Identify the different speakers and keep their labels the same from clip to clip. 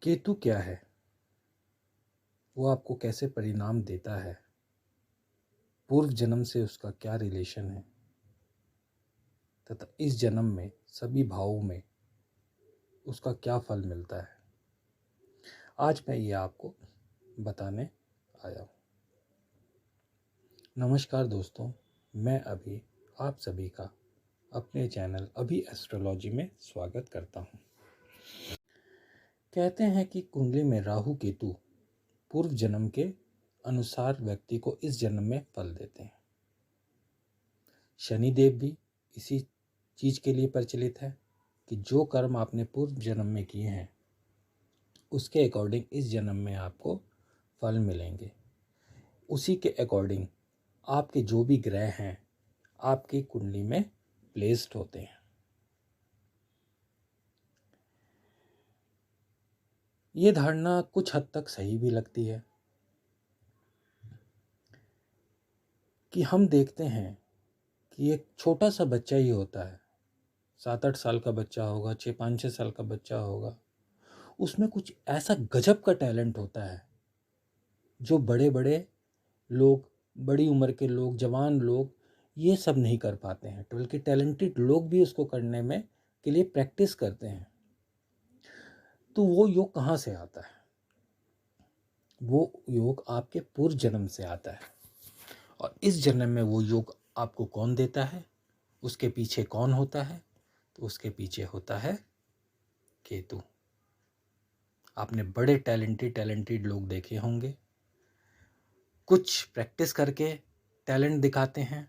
Speaker 1: केतु क्या है, वो आपको कैसे परिणाम देता है, पूर्व जन्म से उसका क्या रिलेशन है तथा इस जन्म में सभी भावों में उसका क्या फल मिलता है, आज मैं ये आपको बताने आया हूँ। नमस्कार दोस्तों, मैं अभी आप सभी का अपने चैनल अभी एस्ट्रोलॉजी में स्वागत करता हूँ। कहते हैं कि कुंडली में राहु केतु पूर्व जन्म के अनुसार व्यक्ति को इस जन्म में फल देते हैं। शनिदेव भी इसी चीज के लिए प्रचलित है कि जो कर्म आपने पूर्व जन्म में किए हैं उसके अकॉर्डिंग इस जन्म में आपको फल मिलेंगे। उसी के अकॉर्डिंग आपके जो भी ग्रह हैं आपकी कुंडली में प्लेस्ड होते हैं। ये धारणा कुछ हद तक सही भी लगती है कि हम देखते हैं कि एक छोटा सा बच्चा ही होता है, 7-8 साल का बच्चा होगा, 5-6 साल का बच्चा होगा, उसमें कुछ ऐसा गजब का टैलेंट होता है जो बड़े बड़े लोग, बड़ी उम्र के लोग, जवान लोग ये सब नहीं कर पाते हैं, बल्कि टैलेंटेड लोग भी उसको करने में के लिए प्रैक्टिस करते हैं। तो वो योग कहाँ से आता है? वो योग आपके पूर्व जन्म से आता है। और इस जन्म में वो योग आपको कौन देता है, उसके पीछे कौन होता है? तो उसके पीछे होता है केतु। आपने बड़े टैलेंटेड लोग देखे होंगे, कुछ प्रैक्टिस करके टैलेंट दिखाते हैं।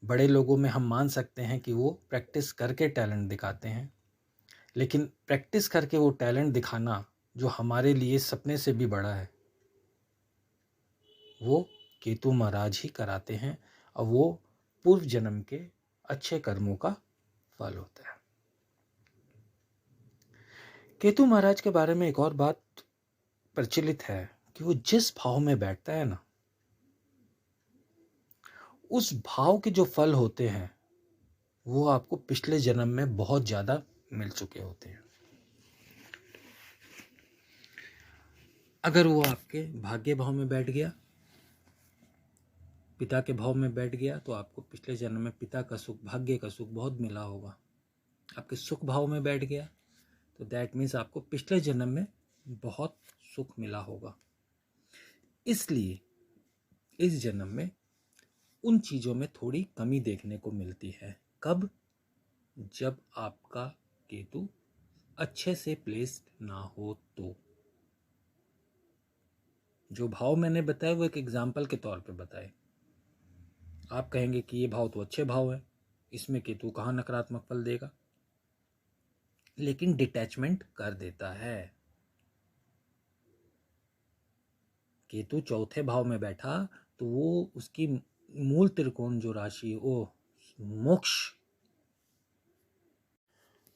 Speaker 1: बड़े लोगों में हम मान सकते हैं कि वो प्रैक्टिस करके टैलेंट दिखाते हैं, लेकिन प्रैक्टिस करके वो टैलेंट दिखाना जो हमारे लिए सपने से भी बड़ा है, वो केतु महाराज ही कराते हैं। और वो पूर्व जन्म के अच्छे कर्मों का फल होता है। केतु महाराज के बारे में एक और बात प्रचलित है कि वो जिस भाव में बैठता है ना, उस भाव के जो फल होते हैं वो आपको पिछले जन्म में बहुत ज्यादा मिल चुके होते हैं। अगर वो आपके भाग्य भाव में बैठ गया, पिता के भाव में बैठ गया, तो आपको पिछले जन्म में पिता का सुख, भाग्य का सुख बहुत मिला होगा। आपके सुख भाव में बैठ गया तो दैट मीन्स आपको पिछले जन्म में बहुत सुख मिला होगा। इसलिए इस जन्म में उन चीजों में थोड़ी कमी देखने को मिलती है। कब? जब आपका केतु अच्छे से प्लेस्ड ना हो तो। जो भाव मैंने बताए वो एक एग्जाम्पल के तौर पे बताए। आप कहेंगे कि ये भाव तो अच्छे भाव है, इसमें केतु कहाँ नकारात्मक फल देगा, लेकिन डिटैचमेंट कर देता है। केतु चौथे भाव में बैठा तो वो उसकी मूल त्रिकोण जो राशि, वो मोक्ष,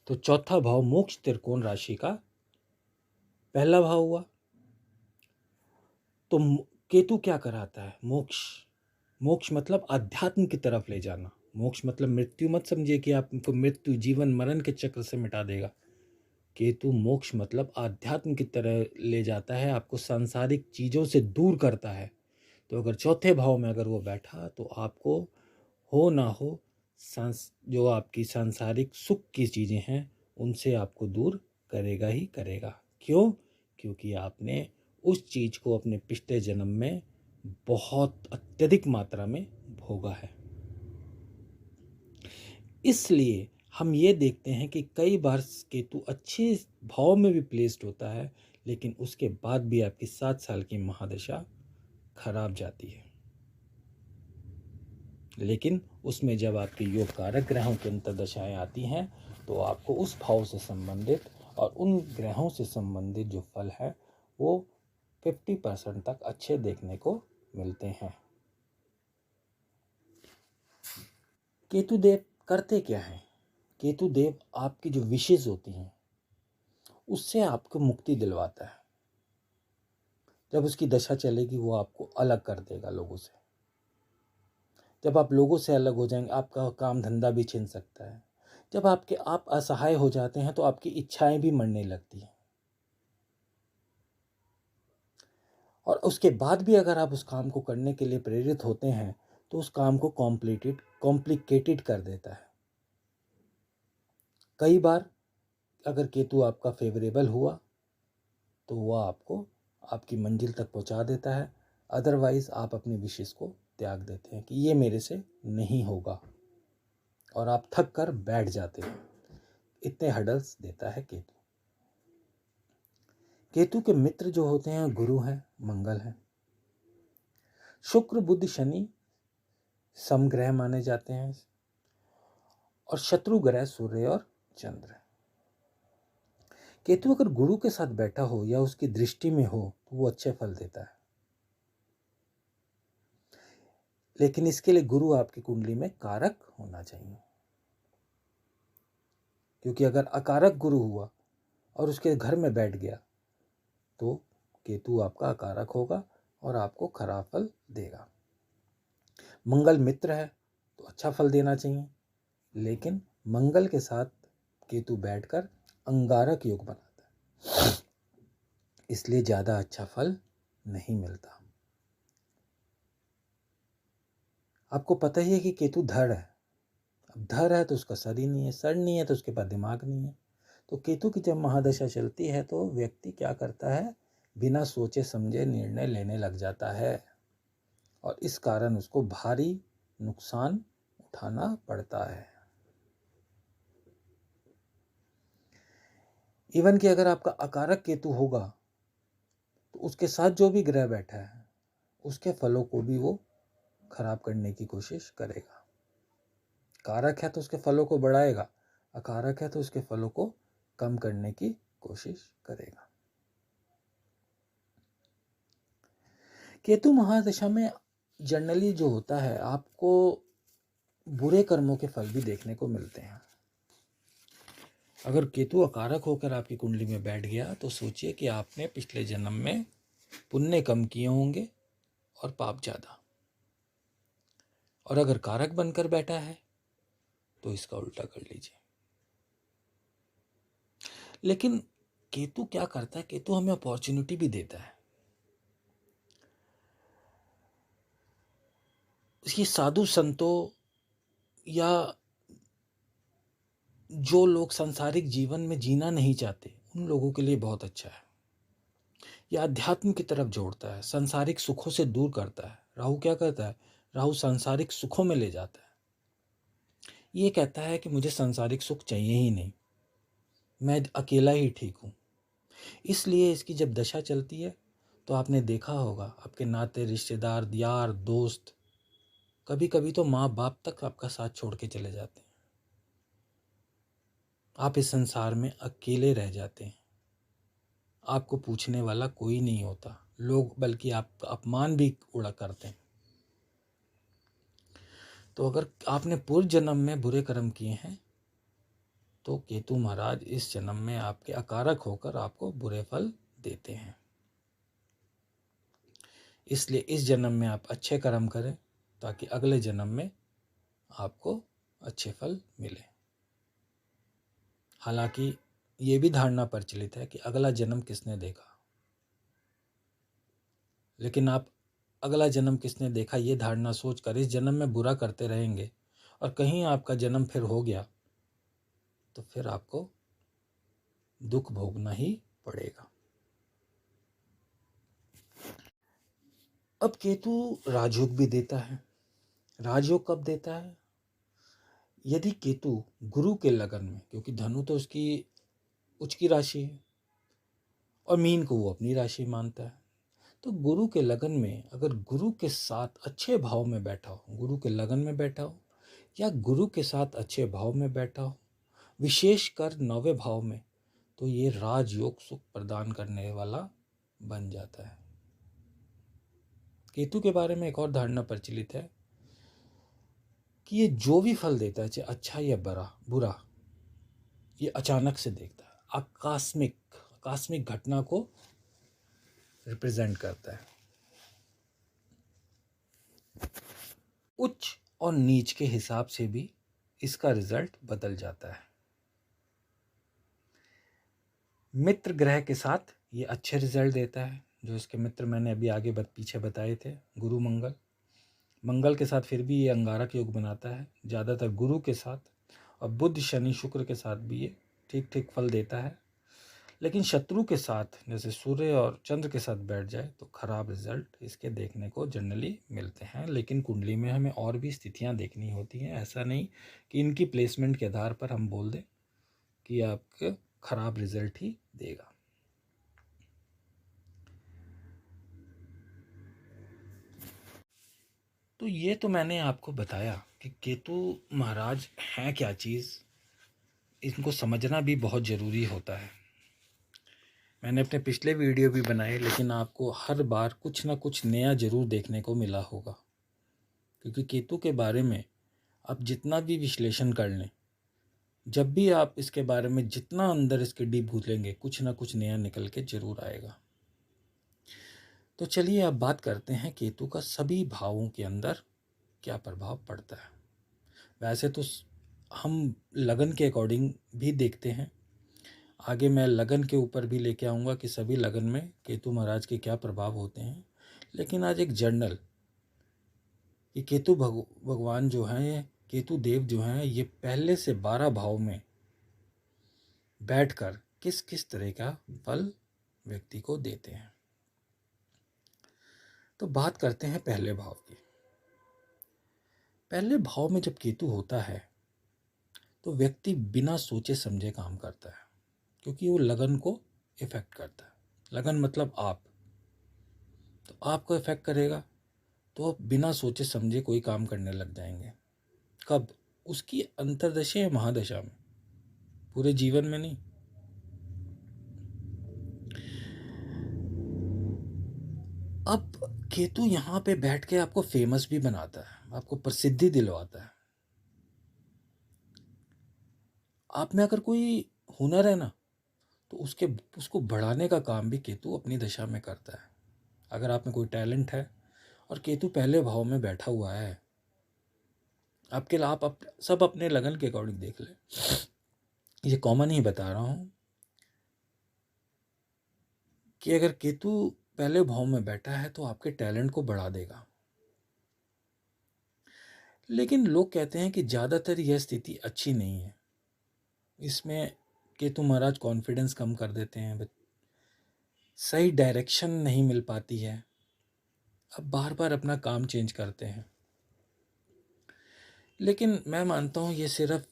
Speaker 1: तो चौथा भाव मोक्ष त्रिकोण राशि का पहला भाव हुआ। तो केतु क्या कराता है? मोक्ष। मोक्ष मतलब आध्यात्म की तरफ ले जाना। मोक्ष मतलब मृत्यु मत समझिए कि आपको मृत्यु, जीवन मरण के चक्र से मिटा देगा। केतु मोक्ष मतलब आध्यात्म की तरह ले जाता है, आपको सांसारिक चीजों से दूर करता है। तो अगर चौथे भाव में अगर वो बैठा तो आपको हो ना हो जो आपकी सांसारिक सुख की चीजें हैं उनसे आपको दूर करेगा ही करेगा। क्यों? क्योंकि आपने उस चीज को अपने पिछले जन्म में बहुत अत्यधिक मात्रा में भोगा है। इसलिए हम ये देखते हैं कि कई बार केतु अच्छे भाव में भी प्लेस्ड होता है, लेकिन उसके बाद भी आपकी 7 साल की महादशा खराब जाती है। लेकिन उसमें जब आपके योग कारक ग्रहों की अंतर्दशाएं आती हैं तो आपको उस भाव से संबंधित और उन ग्रहों से संबंधित जो फल है वो 50% तक अच्छे देखने को मिलते हैं। केतु देव करते क्या है? केतु देव आपकी जो विशेष होती हैं उससे आपको मुक्ति दिलवाता है। जब उसकी दशा चलेगी वो आपको अलग कर देगा लोगों से। जब आप लोगों से अलग हो जाएंगे, आपका काम धंधा भी छिन सकता है। जब आप असहाय हो जाते हैं तो आपकी इच्छाएं भी मरने लगती हैं। और उसके बाद भी अगर आप उस काम को करने के लिए प्रेरित होते हैं तो उस काम को कॉम्प्लिकेटेड कर देता है। कई बार अगर केतु आपका फेवरेबल हुआ तो वह आपको आपकी मंजिल तक पहुंचा देता है, अदरवाइज आप अपनी विशेष को त्याग देते हैं कि ये मेरे से नहीं होगा और आप थक कर बैठ जाते हैं। इतने हर्डल्स देता है केतु। केतु के मित्र जो होते हैं गुरु हैं, मंगल हैं। शुक्र बुध शनि समग्रह माने जाते हैं और शत्रु ग्रह सूर्य और चंद्र है। केतु अगर गुरु के साथ बैठा हो या उसकी दृष्टि में हो तो वो अच्छे फल देता है, लेकिन इसके लिए गुरु आपकी कुंडली में कारक होना चाहिए, क्योंकि अगर अकारक गुरु हुआ और उसके घर में बैठ गया तो केतु आपका अकारक होगा और आपको खराब फल देगा। मंगल मित्र है तो अच्छा फल देना चाहिए, लेकिन मंगल के साथ केतु बैठकर अंगारक योग बनाता है, इसलिए ज़्यादा अच्छा फल नहीं मिलता। आपको पता ही है कि केतु धड़ है। अब धड़ है तो उसका सर ही नहीं है, सर नहीं है तो उसके पास दिमाग नहीं है। तो केतु की जब महादशा चलती है तो व्यक्ति क्या करता है, बिना सोचे समझे निर्णय लेने लग जाता है और इस कारण उसको भारी नुकसान उठाना पड़ता है। इवन कि अगर आपका अकारक केतु होगा तो उसके साथ जो भी ग्रह बैठा है उसके फलों को भी वो खराब करने की कोशिश करेगा। कारक है तो उसके फलों को बढ़ाएगा, अकारक है तो उसके फलों को कम करने की कोशिश करेगा। केतु महादशा में जनरली जो होता है आपको बुरे कर्मों के फल भी देखने को मिलते हैं। अगर केतु अकारक होकर आपकी कुंडली में बैठ गया तो सोचिए कि आपने पिछले जन्म में पुण्य कम किए होंगे और पाप ज़्यादा, और अगर कारक बनकर बैठा है तो इसका उल्टा कर लीजिए। लेकिन केतु क्या करता है, केतु हमें अपॉर्चुनिटी भी देता है। ये साधु संतों या जो लोग सांसारिक जीवन में जीना नहीं चाहते उन लोगों के लिए बहुत अच्छा है। यह अध्यात्म की तरफ जोड़ता है, सांसारिक सुखों से दूर करता है। राहु क्या करता है, राहु सांसारिक सुखों में ले जाता है। ये कहता है कि मुझे सांसारिक सुख चाहिए ही नहीं, मैं अकेला ही ठीक हूँ। इसलिए इसकी जब दशा चलती है तो आपने देखा होगा आपके नाते रिश्तेदार यार दोस्त, कभी कभी तो माँ बाप तक आपका साथ छोड़ के चले जाते हैं। आप इस संसार में अकेले रह जाते हैं, आपको पूछने वाला कोई नहीं होता, लोग बल्कि आपका अपमान भी उड़ा करते हैं। तो अगर आपने पूर्व जन्म में बुरे कर्म किए हैं तो केतु महाराज इस जन्म में आपके अकारक होकर आपको बुरे फल देते हैं। इसलिए इस जन्म में आप अच्छे कर्म करें ताकि अगले जन्म में आपको अच्छे फल मिले। हालांकि ये भी धारणा प्रचलित है कि अगला जन्म किसने देखा, लेकिन आप अगला जन्म किसने देखा ये धारणा सोचकर इस जन्म में बुरा करते रहेंगे और कहीं आपका जन्म फिर हो गया तो फिर आपको दुख भोगना ही पड़ेगा। अब केतु राजयोग भी देता है। राजयोग कब देता है, यदि केतु गुरु के लगन में, क्योंकि धनु तो उसकी उच्च की राशि है और मीन को वो अपनी राशि मानता है, तो गुरु के लगन में अगर गुरु के साथ अच्छे भाव में बैठा हो, गुरु के लगन में बैठा हो या गुरु के साथ अच्छे भाव में बैठा हो, विशेषकर 9वें भाव में, तो ये राजयोग सुख प्रदान करने वाला बन जाता है। केतु के बारे में एक और धारणा प्रचलित है कि ये जो भी फल देता है, चाहे अच्छा या बुरा, ये अचानक से देखता है, आकस्मिक घटना को रिप्रेजेंट करता है। उच्च और नीच के हिसाब से भी इसका रिजल्ट बदल जाता है। मित्र ग्रह के साथ ये अच्छे रिजल्ट देता है, जो इसके मित्र मैंने अभी आगे पीछे बताए थे, गुरु मंगल। मंगल के साथ फिर भी ये अंगारक योग बनाता है, ज़्यादातर गुरु के साथ, और बुध शनि शुक्र के साथ भी ये ठीक ठीक फल देता है। लेकिन शत्रु के साथ जैसे सूर्य और चंद्र के साथ बैठ जाए तो खराब रिजल्ट इसके देखने को जनरली मिलते हैं। लेकिन कुंडली में हमें और भी स्थितियां देखनी होती हैं, ऐसा नहीं कि इनकी प्लेसमेंट के आधार पर हम बोल दें कि आपके खराब रिजल्ट ही देगा। तो ये तो मैंने आपको बताया कि केतु महाराज हैं क्या चीज़, इनको समझना भी बहुत ज़रूरी होता है। मैंने अपने पिछले वीडियो भी बनाए, लेकिन आपको हर बार कुछ ना कुछ नया ज़रूर देखने को मिला होगा, क्योंकि केतु के बारे में आप जितना भी विश्लेषण कर लें, जब भी आप इसके बारे में जितना अंदर इसके डीप घुसेंगे, कुछ ना कुछ नया निकल के ज़रूर आएगा। तो चलिए अब बात करते हैं केतु का सभी भावों के अंदर क्या प्रभाव पड़ता है। वैसे तो हम लगन के अकॉर्डिंग भी देखते हैं, आगे मैं लगन के ऊपर भी लेके आऊँगा कि सभी लगन में केतु महाराज के क्या प्रभाव होते हैं। लेकिन आज एक जर्नल कि केतु भगवान जो हैं, केतु देव जो हैं, ये पहले से 12 भाव में बैठकर किस किस तरह का फल व्यक्ति को देते हैं। तो बात करते हैं पहले भाव की। पहले भाव में जब केतु होता है तो व्यक्ति बिना सोचे समझे काम करता है, क्योंकि वो लगन को इफेक्ट करता है। लगन मतलब आप, तो आपको इफेक्ट करेगा, तो आप बिना सोचे समझे कोई काम करने लग जाएंगे। कब? उसकी अंतर्दशा या महादशा में, पूरे जीवन में नहीं। अब केतु यहाँ पे बैठ के आपको फेमस भी बनाता है, आपको प्रसिद्धि दिलवाता है। आप में अगर कोई हुनर है ना, तो उसको बढ़ाने का काम भी केतु अपनी दशा में करता है। अगर आप में कोई टैलेंट है और केतु पहले भाव में बैठा हुआ है, आपके लिए आप सब अपने लगन के अकॉर्डिंग देख लें, ये कॉमन ही बता रहा हूँ कि अगर केतु पहले भाव में बैठा है तो आपके टैलेंट को बढ़ा देगा। लेकिन लोग कहते हैं कि ज़्यादातर यह स्थिति अच्छी नहीं है, इसमें केतु महाराज कॉन्फिडेंस कम कर देते हैं, सही डायरेक्शन नहीं मिल पाती है, अब बार बार अपना काम चेंज करते हैं। लेकिन मैं मानता हूँ ये सिर्फ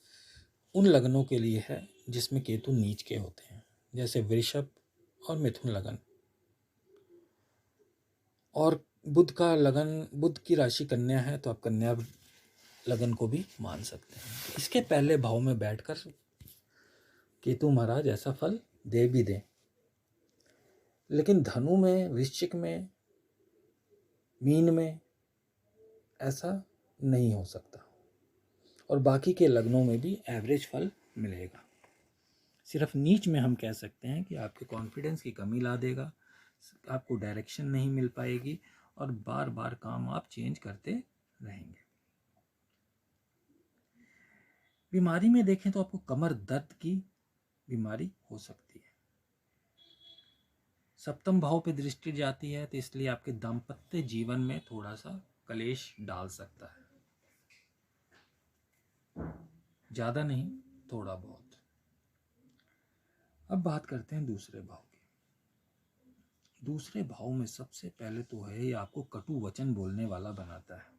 Speaker 1: उन लगनों के लिए है जिसमें केतु नीच के होते हैं, जैसे वृषभ और मिथुन लगन। और बुध का लगन, बुध की राशि कन्या है, तो आप कन्या लगन को भी मान सकते हैं। इसके पहले भाव में बैठकर केतु महाराज ऐसा फल दे भी दें, लेकिन धनु में, वृश्चिक में, मीन में ऐसा नहीं हो सकता, और बाकी के लग्नों में भी एवरेज फल मिलेगा। सिर्फ नीच में हम कह सकते हैं कि आपके कॉन्फिडेंस की कमी ला देगा, आपको डायरेक्शन नहीं मिल पाएगी, और बार बार काम आप चेंज करते रहेंगे। बीमारी में देखें तो आपको कमर दर्द की बीमारी हो सकती है। सप्तम भाव पे दृष्टि जाती है, तो इसलिए आपके दाम्पत्य जीवन में थोड़ा सा कलेश डाल सकता है, ज़्यादा नहीं, थोड़ा बहुत। अब बात करते हैं दूसरे भाव की। दूसरे भाव में सबसे पहले तो है ये आपको कटु वचन बोलने वाला बनाता है,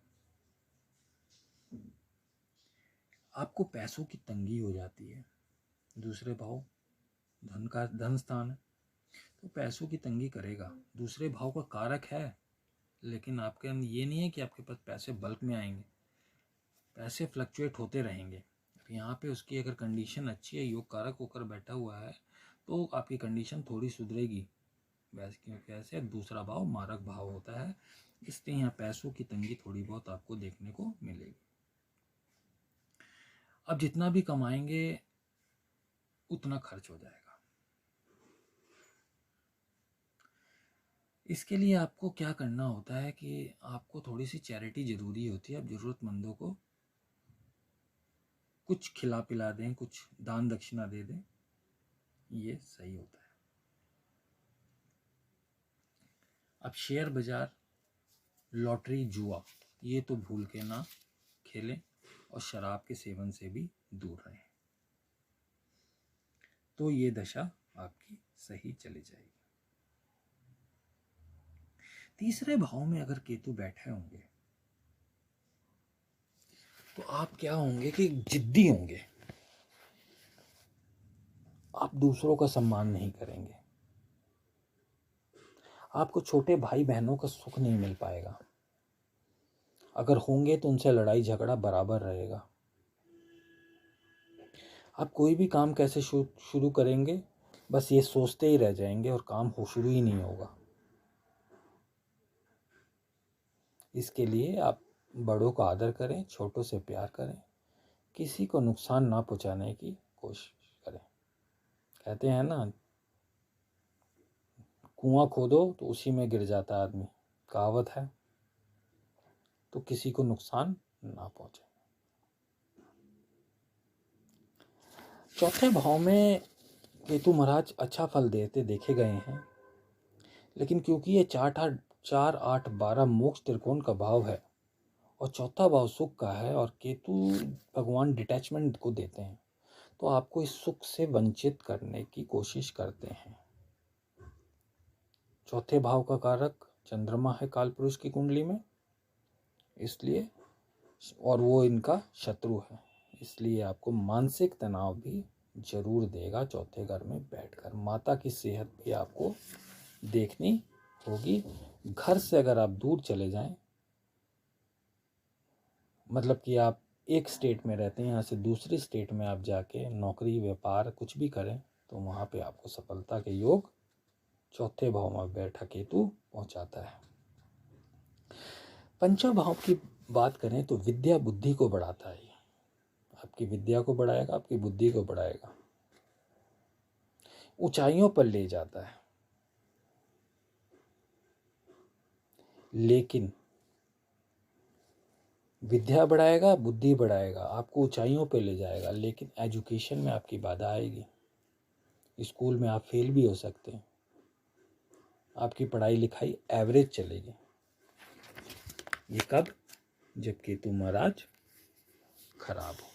Speaker 1: आपको पैसों की तंगी हो जाती है। दूसरे भाव धन स्थान है, तो पैसों की तंगी करेगा। दूसरे भाव का कारक है, लेकिन आपके अंदर ये नहीं है कि आपके पास पैसे बल्क में आएंगे, पैसे फ्लक्चुएट होते रहेंगे। यहाँ पे उसकी अगर कंडीशन अच्छी है, योग कारक होकर बैठा हुआ है, तो आपकी कंडीशन थोड़ी सुधरेगी। वैसे क्योंकि ऐसे दूसरा भाव मारक भाव होता है, इसलिए यहाँ पैसों की तंगी थोड़ी बहुत आपको देखने को मिलेगी। अब जितना भी कमाएंगे उतना खर्च हो जाएगा। इसके लिए आपको क्या करना होता है कि आपको थोड़ी सी चैरिटी ज़रूरी होती है। आप ज़रूरतमंदों को कुछ खिला पिला दें, कुछ दान दक्षिणा दे दें, ये सही होता है। आप शेयर बाजार, लॉटरी, जुआ ये तो भूल के ना खेलें और शराब के सेवन से भी दूर रहें, तो ये दशा आपकी सही चली जाएगी। तीसरे भाव में अगर केतु बैठे होंगे तो आप क्या होंगे कि जिद्दी होंगे, आप दूसरों का सम्मान नहीं करेंगे, आपको छोटे भाई बहनों का सुख नहीं मिल पाएगा, अगर होंगे तो उनसे लड़ाई झगड़ा बराबर रहेगा। आप कोई भी काम कैसे शुरू करेंगे बस ये सोचते ही रह जाएंगे और काम शुरू ही नहीं होगा। इसके लिए आप बड़ों का आदर करें, छोटों से प्यार करें, किसी को नुकसान ना पहुंचाने की कोशिश करें। कहते हैं ना, कुआं खोदो तो उसी में गिर जाता आदमी, कहावत है। तो किसी को नुकसान ना पहुंचे। चौथे भाव में केतु महाराज अच्छा फल देते देखे गए हैं, लेकिन क्योंकि ये 4, 8, 12 मोक्ष त्रिकोण का भाव है और चौथा भाव सुख का है और केतु भगवान डिटैचमेंट को देते हैं, तो आपको इस सुख से वंचित करने की कोशिश करते हैं। चौथे भाव का कारक चंद्रमा है कालपुरुष की कुंडली में, इसलिए, और वो इनका शत्रु है, इसलिए आपको मानसिक तनाव भी जरूर देगा। चौथे घर में बैठकर माता की सेहत भी आपको देखनी होगी। घर से अगर आप दूर चले जाएं, मतलब कि आप एक स्टेट में रहते हैं, यहाँ से दूसरी स्टेट में आप जाके नौकरी व्यापार कुछ भी करें, तो वहाँ पे आपको सफलता के योग चौथे भाव में बैठा केतु पहुँचाता है। पंचम भाव की बात करें तो विद्या बुद्धि को बढ़ाता है। आपकी विद्या को बढ़ाएगा, आपकी बुद्धि को बढ़ाएगा, ऊंचाइयों पर ले जाता है। लेकिन विद्या बढ़ाएगा, बुद्धि बढ़ाएगा, आपको ऊंचाइयों पर ले जाएगा, लेकिन एजुकेशन में आपकी बाधा आएगी। स्कूल में आप फेल भी हो सकते हैं, आपकी पढ़ाई लिखाई एवरेज चलेगी। ये कब? जब केतु महाराज खराब हो।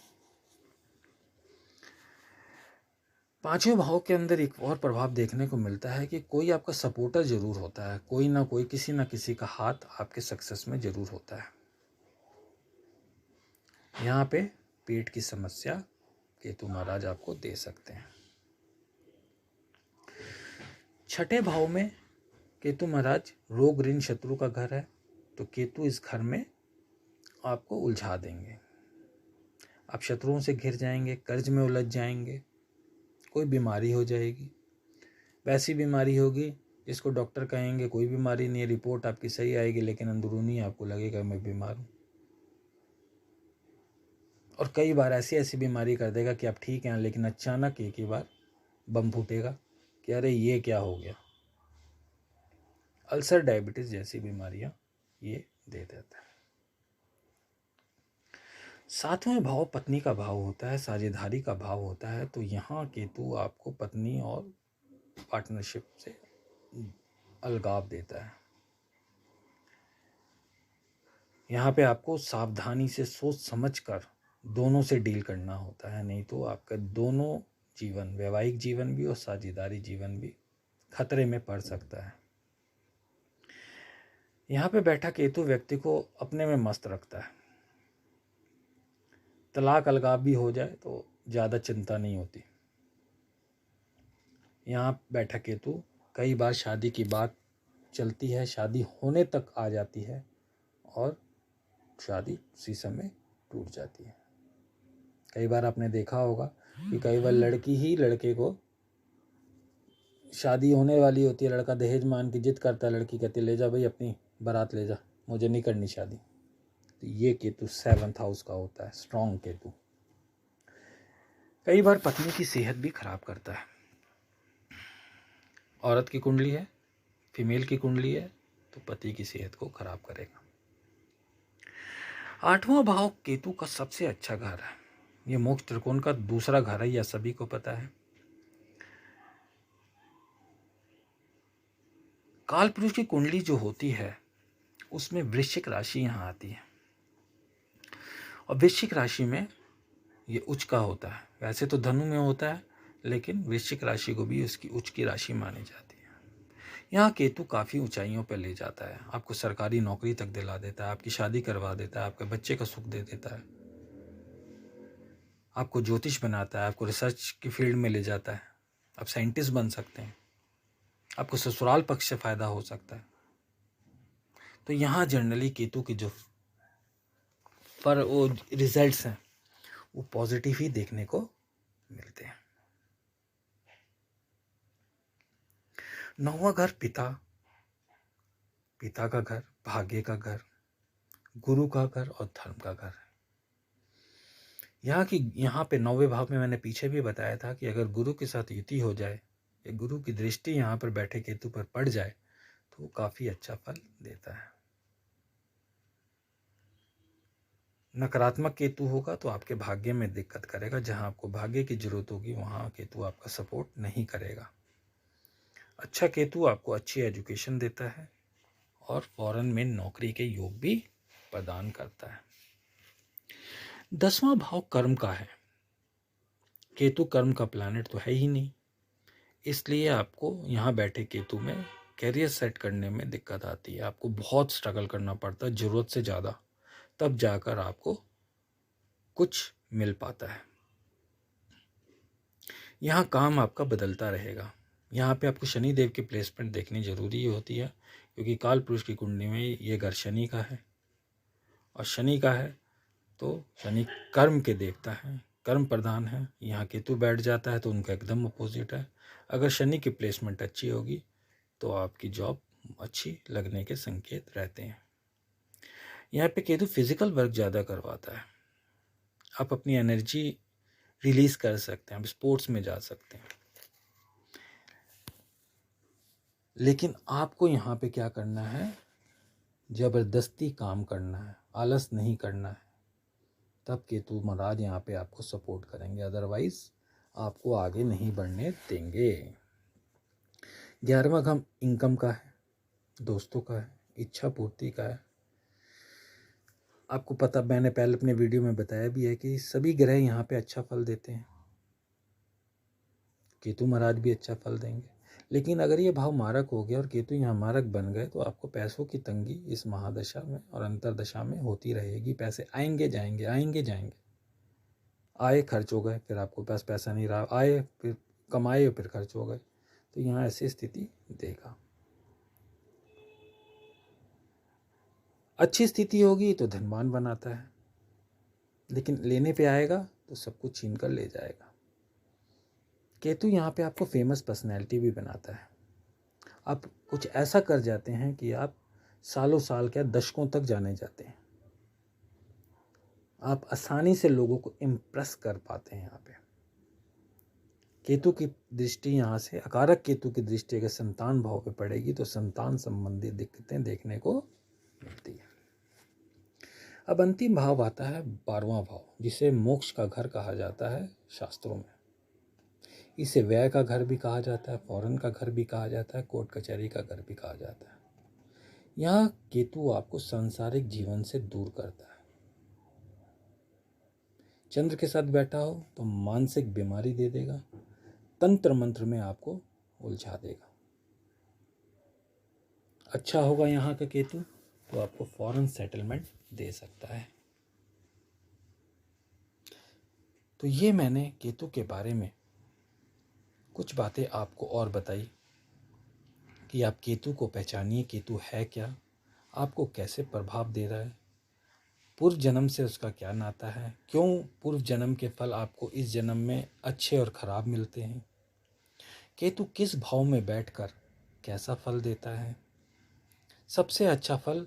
Speaker 1: पांचवें भाव के अंदर एक और प्रभाव देखने को मिलता है कि कोई आपका सपोर्टर जरूर होता है, कोई ना कोई, किसी ना किसी का हाथ आपके सक्सेस में जरूर होता है। यहाँ पे पेट की समस्या केतु महाराज आपको दे सकते हैं। छठे भाव में केतु महाराज रोग ऋण शत्रु का घर है, तो केतु इस घर में आपको उलझा देंगे। आप शत्रुओं से घिर जाएंगे, कर्ज में उलझ जाएंगे, कोई बीमारी हो जाएगी, वैसी बीमारी होगी जिसको डॉक्टर कहेंगे कोई बीमारी नहीं है, रिपोर्ट आपकी सही आएगी, लेकिन अंदरूनी आपको लगेगा मैं बीमार हूँ। और कई बार ऐसी बीमारी कर देगा कि आप ठीक हैं, लेकिन अचानक एक ही बार बम फूटेगा कि अरे ये क्या हो गया। अल्सर, डायबिटीज जैसी बीमारियां ये दे देता है। सातवें भाव पत्नी का भाव होता है, साझेदारी का भाव होता है, तो यहाँ केतु आपको पत्नी और पार्टनरशिप से अलगाव देता है। यहाँ पे आपको सावधानी से सोच समझकर दोनों से डील करना होता है, नहीं तो आपका दोनों जीवन, वैवाहिक जीवन भी और साझेदारी जीवन भी खतरे में पड़ सकता है। यहाँ पे बैठा केतु व्यक्ति को अपने में मस्त रखता है। तलाक अलगाव भी हो जाए तो ज़्यादा चिंता नहीं होती। यहाँ बैठा केतु कई बार शादी की बात चलती है, शादी होने तक आ जाती है और शादी उसी समय टूट जाती है। कई बार आपने देखा होगा कि कई बार लड़की ही लड़के को, शादी होने वाली होती है, लड़का दहेज मान की जिद करता है, लड़की कहती है ले जा भाई अपनी बारात ले जा, मुझे नहीं करनी शादी। तो ये केतु 7th हाउस का होता है, स्ट्रॉन्ग केतु। कई बार पत्नी की सेहत भी खराब करता है। औरत की कुंडली है, फीमेल की कुंडली है, तो पति की सेहत को खराब करेगा। 8वां भाव केतु का सबसे अच्छा घर है, ये मोक्ष त्रिकोण का दूसरा घर है, यह सभी को पता है। काल पुरुष की कुंडली जो होती है उसमें वृश्चिक राशि यहाँ आती है, और वृश्चिक राशि में ये उच्च का होता है। वैसे तो धनु में होता है, लेकिन वृश्चिक राशि को भी उसकी उच्च की राशि मानी जाती है। यहाँ केतु काफ़ी ऊंचाइयों पर ले जाता है, आपको सरकारी नौकरी तक दिला देता है, आपकी शादी करवा देता है, आपके बच्चे का सुख दे देता है, आपको ज्योतिष बनाता है, आपको रिसर्च की फील्ड में ले जाता है, आप साइंटिस्ट बन सकते हैं, आपको ससुराल पक्ष से फायदा हो सकता है। तो यहाँ जनरली केतु के जो वो रिजल्ट्स हैं वो पॉजिटिव ही देखने को मिलते हैं। 9वां घर पिता का घर, भाग्य का घर, गुरु का घर और धर्म का घर है। यहाँ पे 9वें भाव में मैंने पीछे भी बताया था कि अगर गुरु के साथ युति हो जाए या गुरु की दृष्टि यहाँ पर बैठे केतु पर पड़ जाए तो वो काफी अच्छा फल देता है। नकारात्मक केतु होगा तो आपके भाग्य में दिक्कत करेगा, जहां आपको भाग्य की जरूरत होगी वहां केतु आपका सपोर्ट नहीं करेगा। अच्छा केतु आपको अच्छी एजुकेशन देता है और फॉरेन में नौकरी के योग भी प्रदान करता है। 10वां भाव कर्म का है। केतु कर्म का प्लैनेट तो है ही नहीं, इसलिए आपको यहाँ बैठे केतु में कैरियर सेट करने में दिक्कत आती है। आपको बहुत स्ट्रगल करना पड़ता है, ज़रूरत से ज़्यादा, तब जाकर आपको कुछ मिल पाता है। यहाँ काम आपका बदलता रहेगा। यहाँ पे आपको शनि देव की प्लेसमेंट देखनी जरूरी होती है, क्योंकि काल पुरुष की कुंडली में ये घर शनि का है, और शनि का है तो शनि कर्म के देवता है, कर्म प्रधान है। यहाँ केतु बैठ जाता है तो उनका एकदम अपोजिट है। अगर शनि की प्लेसमेंट अच्छी होगी तो आपकी जॉब अच्छी लगने के संकेत रहते हैं। यहाँ पे केतु फिजिकल वर्क ज़्यादा करवाता है, आप अपनी एनर्जी रिलीज कर सकते हैं, आप स्पोर्ट्स में जा सकते हैं। लेकिन आपको यहाँ पे क्या करना है, जबरदस्ती काम करना है, आलस नहीं करना है, तब केतु महाराज यहाँ पे आपको सपोर्ट करेंगे, अदरवाइज आपको आगे नहीं बढ़ने देंगे। 11वां घम इनकम का है, दोस्तों का है, इच्छा पूर्ति का है। आपको पता, मैंने पहले अपने वीडियो में बताया भी है कि सभी ग्रह यहाँ पे अच्छा फल देते हैं, केतु महाराज भी अच्छा फल देंगे। लेकिन अगर ये भाव मारक हो गया और केतु यहाँ मारक बन गए तो आपको पैसों की तंगी इस महादशा में और अंतरदशा में होती रहेगी। पैसे आएंगे जाएंगे, आएंगे जाएंगे, आए खर्च हो गए, फिर आपको पास पैसा नहीं रहा, आए फिर कमाए फिर खर्च हो गए, तो यहाँ ऐसी स्थिति देगा। अच्छी स्थिति होगी तो धनवान बनाता है, लेकिन लेने पे आएगा तो सब कुछ छीन कर ले जाएगा। केतु यहाँ पे आपको फेमस पर्सनैलिटी भी बनाता है। आप कुछ ऐसा कर जाते हैं कि आप सालों साल क्या दशकों तक जाने जाते हैं। आप आसानी से लोगों को इम्प्रेस कर पाते हैं। यहाँ पे केतु की दृष्टि, यहाँ से अकारक केतु की दृष्टि अगर संतान भाव पे पड़ेगी तो संतान संबंधी दिक्कतें देखने को मिलती है। अब अंतिम भाव आता है 12वां भाव, जिसे मोक्ष का घर कहा जाता है शास्त्रों में। इसे व्यय का घर भी कहा जाता है, फॉरेन का घर भी कहा जाता है, कोर्ट कचहरी का घर भी कहा जाता है। यहाँ केतु आपको सांसारिक जीवन से दूर करता है। चंद्र के साथ बैठा हो तो मानसिक बीमारी दे देगा, तंत्र मंत्र में आपको उलझा देगा। अच्छा होगा यहाँ का केतु तो आपको फॉरेन सेटलमेंट दे सकता है। तो ये मैंने केतु के बारे में कुछ बातें आपको और बताई कि आप केतु को पहचानिए, केतु है क्या, आपको कैसे प्रभाव दे रहा है, पूर्व जन्म से उसका क्या नाता है, क्यों पूर्व जन्म के फल आपको इस जन्म में अच्छे और खराब मिलते हैं, केतु किस भाव में बैठकर कैसा फल देता है। सबसे अच्छा फल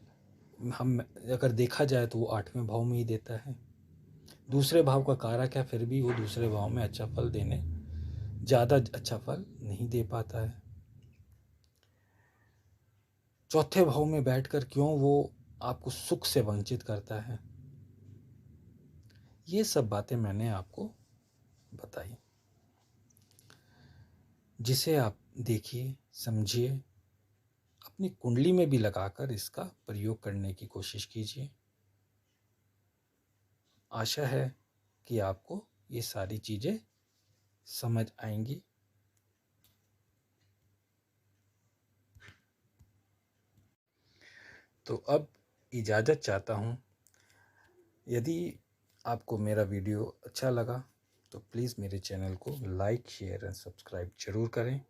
Speaker 1: हम अगर देखा जाए तो वो 8वें भाव में ही देता है। दूसरे भाव का कारक है, फिर भी वो दूसरे भाव में अच्छा फल देने, ज़्यादा अच्छा फल नहीं दे पाता है। चौथे भाव में बैठकर क्यों वो आपको सुख से वंचित करता है, ये सब बातें मैंने आपको बताई, जिसे आप देखिए, समझिए अपनी कुंडली में भी लगाकर इसका प्रयोग करने की कोशिश कीजिए। आशा है कि आपको ये सारी चीज़ें समझ आएंगी। तो अब इजाज़त चाहता हूँ। यदि आपको मेरा वीडियो अच्छा लगा तो प्लीज़ मेरे चैनल को लाइक, शेयर एंड सब्सक्राइब ज़रूर करें।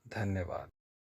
Speaker 1: धन्यवाद।